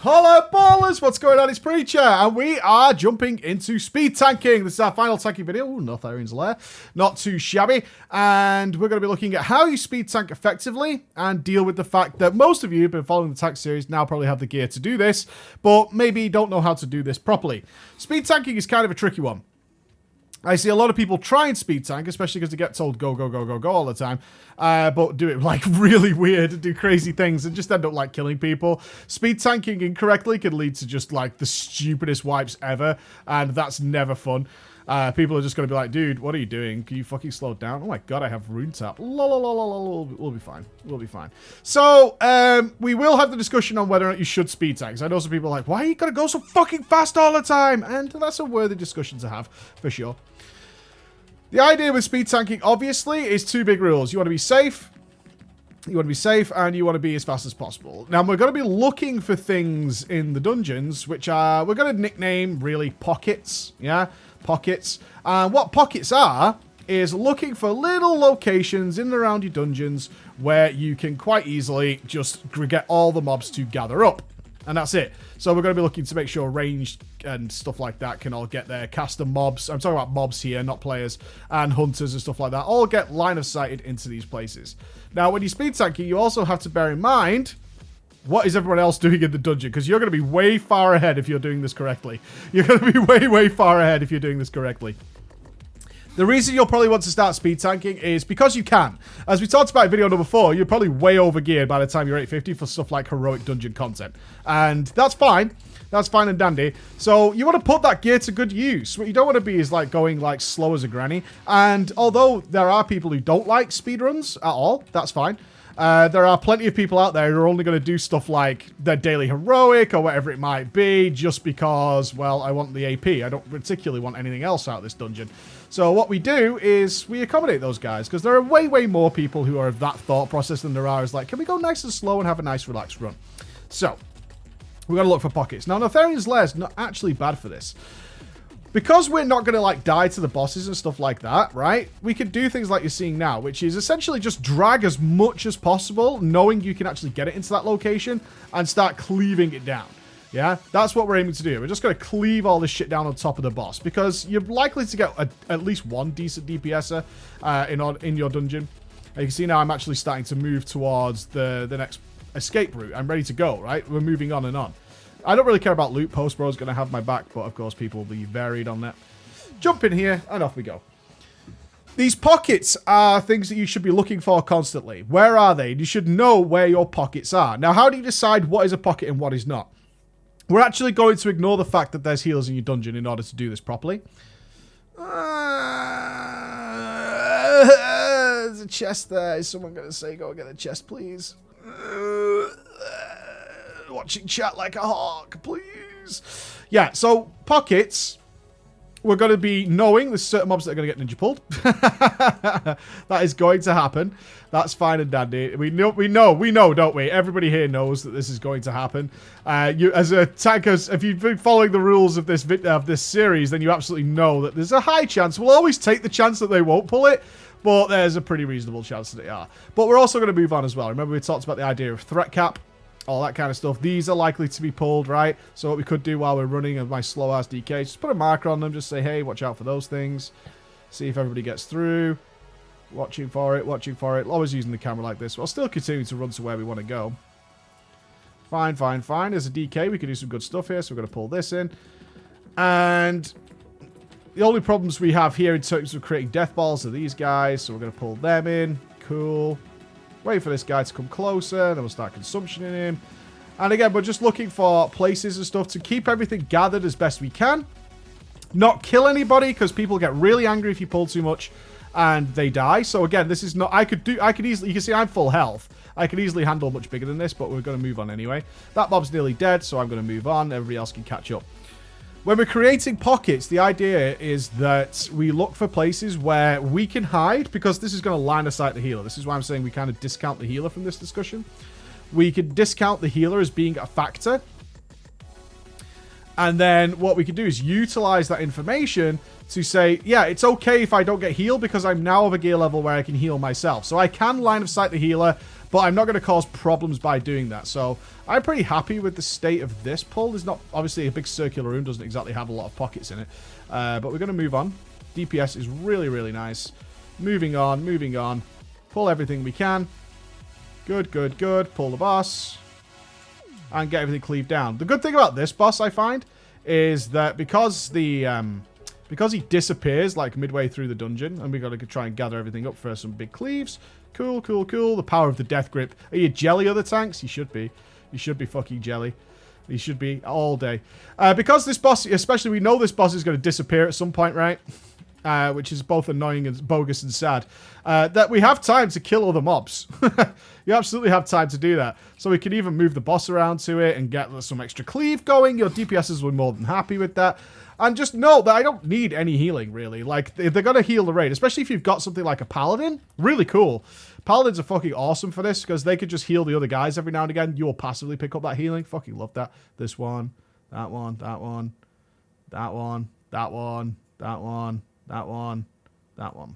Hello ballers, what's going on? It's Preacher, and we are jumping into speed tanking. This is our final tanking video. Ooh, Northarian's Lair. Not too shabby. And we're going to be looking at how you speed tank effectively and deal with the fact that most of you who've been following the tank series now probably have the gear to do this, but maybe don't know how to do this properly. Speed tanking is kind of a tricky one. I see a lot of people try and speed tank, especially because they get told go, go, go, go, go all the time, but do it like really weird and do crazy things and just end up like killing people. Speed tanking incorrectly can lead to just like the stupidest wipes ever, and that's never fun. People are just going to be like, dude, what are you doing? Can you fucking slow down? Oh my god, I have rune tap. We'll be fine. We'll be fine. So, we will have the discussion on whether or not you should speed tank. I know some people are like, why are you going to go so fucking fast all the time? And that's a worthy discussion to have, for sure. The idea with speed tanking, obviously, is two big rules. You want to be safe. You want to be safe, and you want to be as fast as possible. Now, we're going to be looking for things in the dungeons, which are, we're going to nickname, really, pockets. Yeah, pockets. And what pockets are, is looking for little locations in and around your dungeons where you can quite easily just get all the mobs to gather up. And that's it. So we're going to be looking to make sure ranged and stuff like that can all get there. Caster mobs, I'm talking about mobs here, not players, and hunters and stuff like that, all get line of sighted into these places. Now, when you speed tanking, you also have to bear in mind, what is everyone else doing in the dungeon? Because you're going to be way far ahead if you're doing this correctly. You're going to be way, way far ahead if you're doing this correctly. The reason you'll probably want to start speed tanking is because you can. As we talked about in video number 4, you're probably way over geared by the time you're 850 for stuff like heroic dungeon content. And that's fine. That's fine and dandy. So you want to put that gear to good use. What you don't want to be is like going like slow as a granny. And although there are people who don't like speedruns at all, that's fine. There are plenty of people out there who are only going to do stuff like their daily heroic or whatever it might be just because, well, I want the AP. I don't particularly want anything else out of this dungeon. So what we do is we accommodate those guys because there are way, way more people who are of that thought process than there are is like, can we go nice and slow and have a nice relaxed run? So we're going to look for pockets. Now, Northarian's Lair is not actually bad for this. Because we're not going to, like, die to the bosses and stuff like that, right? We could do things like you're seeing now, which is essentially just drag as much as possible, knowing you can actually get it into that location, and start cleaving it down. Yeah? That's what we're aiming to do. We're just going to cleave all this shit down on top of the boss, because you're likely to get at least one decent DPSer in your dungeon. And you can see now I'm actually starting to move towards the next escape route. I'm ready to go, right? We're moving on and on. I don't really care about loot. Post Bro's going to have my back, but of course people will be varied on that. Jump in here, and off we go. These pockets are things that you should be looking for constantly. Where are they? You should know where your pockets are. Now, how do you decide what is a pocket and what is not? We're actually going to ignore the fact that there's healers in your dungeon in order to do this properly. There's a chest there. Is someone going to say, go get a chest, please? Watching chat like a hawk, please. Yeah, so pockets, we're going to be knowing there's certain mobs that are going to get ninja pulled. That is going to happen. That's fine and dandy. We know, don't we? Everybody here knows that this is going to happen. You, as a tanker, if you've been following the rules of this series, then you absolutely know that there's a high chance. We'll always take the chance that they won't pull it, but there's a pretty reasonable chance that they are. But we're also going to move on as well. Remember, we talked about the idea of threat cap. All that kind of stuff. These are likely to be pulled, right? So what we could do while we're running of my slow-ass DK, just put a marker on them, just say, hey, watch out for those things. See if everybody gets through. Watching for it, watching for it. Always using the camera like this. We'll still continue to run to where we want to go. Fine, fine, fine. There's a DK. We can do some good stuff here, so we're going to pull this in. And the only problems we have here in terms of creating death balls are these guys, so we're going to pull them in. Cool. Wait for this guy to come closer, then we'll start consumption in him. And again, we're just looking for places and stuff to keep everything gathered as best we can. Not kill anybody, because people get really angry if you pull too much and they die. So again, this is not, I could easily, you can see I'm full health. I could easily handle much bigger than this, but we're going to move on anyway. That mob's nearly dead, so I'm going to move on. Everybody else can catch up. When we're creating pockets, the idea is that we look for places where we can hide, because this is going to line of sight the healer. This is why I'm saying we kind of discount the healer from this discussion. We can discount the healer as being a factor. And then what we can do is utilize that information to say, yeah, it's okay if I don't get healed because I'm now of a gear level where I can heal myself. So I can line of sight the healer, but I'm not going to cause problems by doing that. So I'm pretty happy with the state of this pull. There's not, obviously, a big circular room doesn't exactly have a lot of pockets in it. But we're going to move on. DPS is really, really nice. Moving on, moving on. Pull everything we can. Good, good, good. Pull the boss. And get everything cleaved down. The good thing about this boss, I find, is that because he disappears like midway through the dungeon, and we got to try and gather everything up for some big cleaves. Cool, cool, cool. The power of the death grip. Are you jelly, other tanks? You should be. You should be fucking jelly. You should be all day. Because this boss, especially we know this boss is going to disappear at some point, right? Which is both annoying and bogus and sad. That we have time to kill other mobs. You absolutely have time to do that. So we can even move the boss around to it and get some extra cleave going. Your DPSs were more than happy with that. And just know that I don't need any healing, really. Like, they're going to heal the raid, especially if you've got something like a paladin. Really cool. Paladins are fucking awesome for this because they could just heal the other guys every now and again. You'll passively pick up that healing. Fucking love that. This one, that one, that one, that one, that one, that one, that one, that one.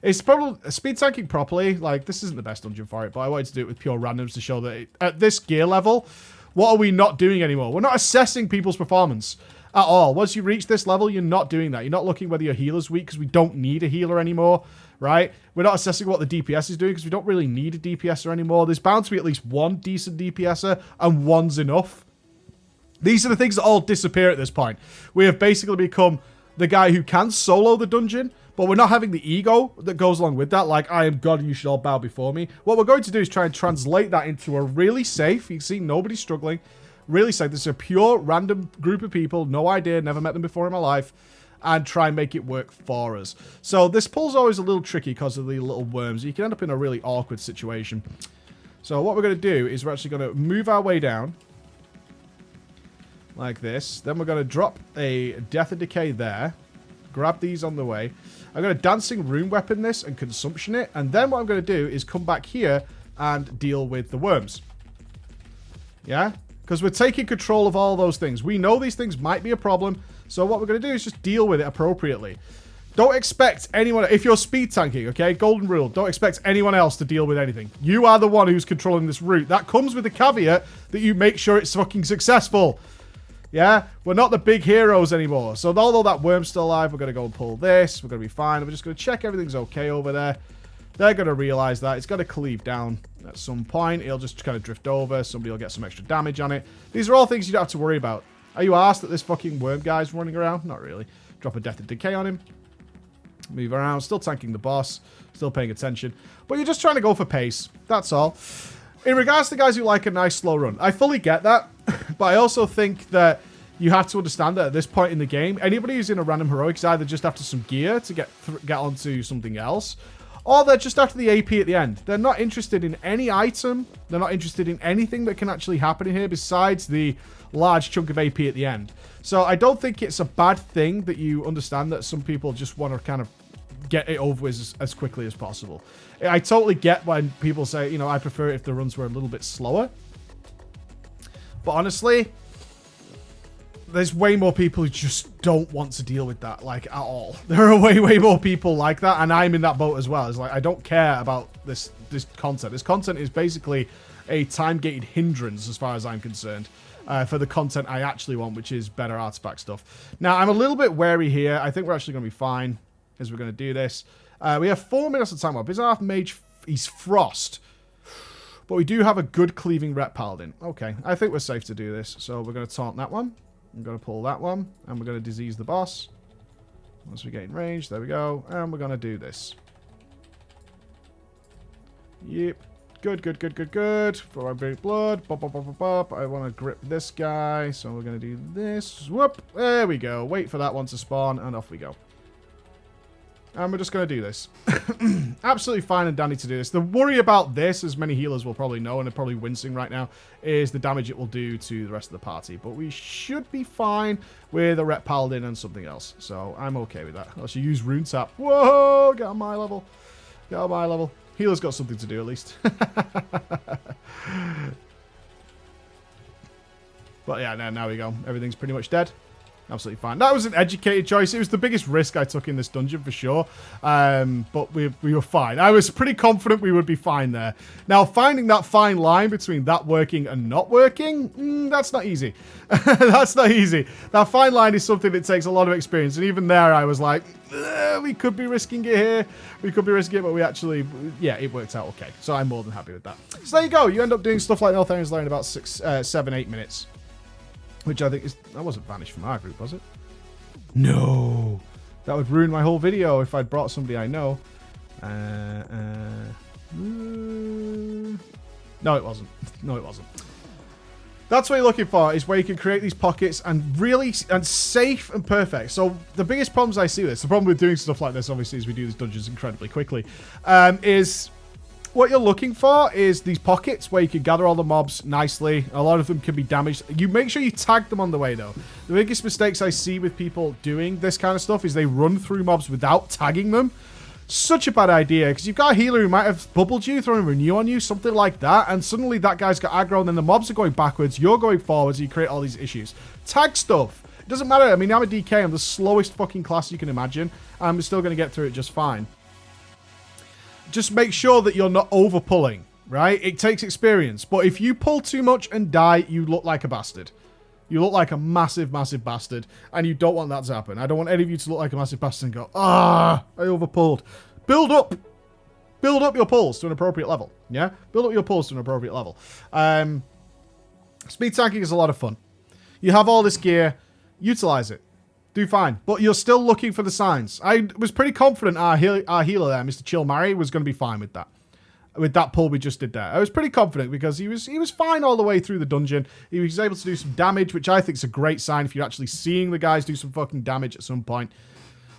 It's probably speed tanking properly. Like, this isn't the best dungeon for it, but I wanted to do it with pure randoms to show that at this gear level, what are we not doing anymore? We're not assessing people's performance at all. Once you reach this level, you're not doing that. You're not looking whether your healer's weak because we don't need a healer anymore, right? We're not assessing what the DPS is doing because we don't really need a DPSer anymore. There's bound to be at least one decent DPSer, and one's enough. These are the things that all disappear at this point. We have basically become the guy who can solo the dungeon, but we're not having the ego that goes along with that, like, I am God and you should all bow before me. What we're going to do is try and translate that into a really safe, you can see nobody's struggling, really safe. This is a pure random group of people, no idea, never met them before in my life, and try and make it work for us. So this pull's always a little tricky because of the little worms. You can end up in a really awkward situation. So what we're going to do is we're actually going to move our way down like this. Then we're going to drop a Death and Decay there. Grab these on the way. I'm going to Dancing Rune Weapon this and Consumption it. And then what I'm going to do is come back here and deal with the worms. Yeah? Because we're taking control of all those things. We know these things might be a problem. So what we're going to do is just deal with it appropriately. Don't expect anyone... If you're speed tanking, okay? Golden rule. Don't expect anyone else to deal with anything. You are the one who's controlling this route. That comes with the caveat that you make sure it's fucking successful. Yeah, we're not the big heroes anymore. So although that worm's still alive, we're going to go and pull this. We're going to be fine. We're just going to check everything's okay over there. They're going to realize that. It's going to cleave down at some point. It'll just kind of drift over. Somebody will get some extra damage on it. These are all things you don't have to worry about. Are you arsed that this fucking worm guy's running around? Not really. Drop a Death and Decay on him. Move around. Still tanking the boss. Still paying attention. But you're just trying to go for pace. That's all. In regards to guys who like a nice slow run, I fully get that. But I also think that you have to understand that at this point in the game, anybody who's in a random heroic is either just after some gear to get onto something else, or they're just after the AP at the end. They're not interested in any item. They're not interested in anything that can actually happen in here besides the large chunk of AP at the end. So I don't think it's a bad thing that you understand that some people just want to kind of get it over with as quickly as possible. I totally get when people say, you know, I prefer it if the runs were a little bit slower. But honestly, there's way more people who just don't want to deal with that, like, at all. There are way more people like that, and I'm in that boat as well. It's like, I don't care about this content. This content is basically a time-gated hindrance as far as I'm concerned for the content I actually want, which is better artifact stuff. Now, I'm a little bit wary here. I think we're actually going to be fine as we're going to do this. We have 4 minutes of time up. His half mage, he's frost. But we do have a good cleaving rep paladin. Okay, I think we're safe to do this. So we're going to taunt that one. I'm going to pull that one. And we're going to disease the boss. Once we get in range, there we go. And we're going to do this. Yep. Good, good, good, good, good. For our big blood. Bop, bop, bop, bop, bop. I want to grip this guy. So we're going to do this. Whoop. There we go. Wait for that one to spawn. And off we go. And we're just going to do this. Absolutely fine and dandy to do this. The worry about this, as many healers will probably know, and are probably wincing right now, is the damage it will do to the rest of the party. But we should be fine with a Rep Paladin and something else. So I'm okay with that. Unless you use Rune Tap. Whoa! Get on my level. Get on my level. Healer's got something to do, at least. But yeah, now we go. Everything's pretty much dead. Absolutely fine. That was an educated choice. It was the biggest risk I took in this dungeon for sure. But we were fine. I was pretty confident we would be fine there. Now, finding that fine line between that working and not working, that's not easy. That's not easy. That fine line is something that takes a lot of experience. And even there, I was like, we could be risking it here. We could be risking it, but we actually, yeah, it worked out okay. So I'm more than happy with that. So there you go. You end up doing stuff like North Areas Lair in about 7, 8 minutes. Which I think is... That wasn't vanished from our group, was it? No. That would ruin my whole video if I'd brought somebody I know. No, it wasn't. No, it wasn't. That's what you're looking for, is where you can create these pockets and really... And safe and perfect. So the biggest problems I see with this, the problem with doing stuff like this, obviously, is we do these dungeons incredibly quickly, is... What you're looking for is these pockets where you can gather all the mobs nicely. A lot of them can be damaged. You make sure you tag them on the way, though. The biggest mistakes I see with people doing this kind of stuff is they run through mobs without tagging them. Such a bad idea, because you've got a healer who might have bubbled you, throwing Renew on you, something like that, and suddenly that guy's got aggro, and then the mobs are going backwards, you're going forwards, and you create all these issues. Tag stuff. It doesn't matter. I mean, I'm a DK. I'm the slowest fucking class you can imagine. I'm still going to get through it just fine. Just make sure that you're not over pulling, right? It takes experience. But if you pull too much and die, you look like a bastard. You look like a massive, massive bastard. And you don't want that to happen. I don't want any of you to look like a massive bastard and go, I overpulled. Build up. Build up your pulls to an appropriate level. Yeah? Build up your pulls to an appropriate level. Speed tanking is a lot of fun. You have all this gear. Utilize it. Do fine. But you're still looking for the signs. I was pretty confident our healer there, Mr. Chill Mary, was going to be fine with that. With that pull we just did there. I was pretty confident because he was fine all the way through the dungeon. He was able to do some damage, which I think is a great sign if you're actually seeing the guys do some fucking damage at some point.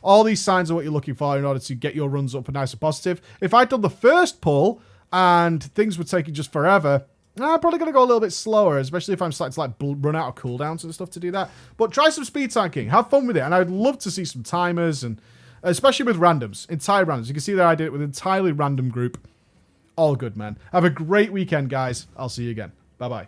All these signs are what you're looking for in order to get your runs up and nice and positive. If I'd done the first pull and things were taking just forever... I'm probably going to go a little bit slower, especially if I'm starting to like run out of cooldowns and stuff to do that. But try some speed tanking. Have fun with it. And I'd love to see some timers, and especially with randoms. Entire randoms. You can see that I did it with an entirely random group. All good, man. Have a great weekend, guys. I'll see you again. Bye-bye.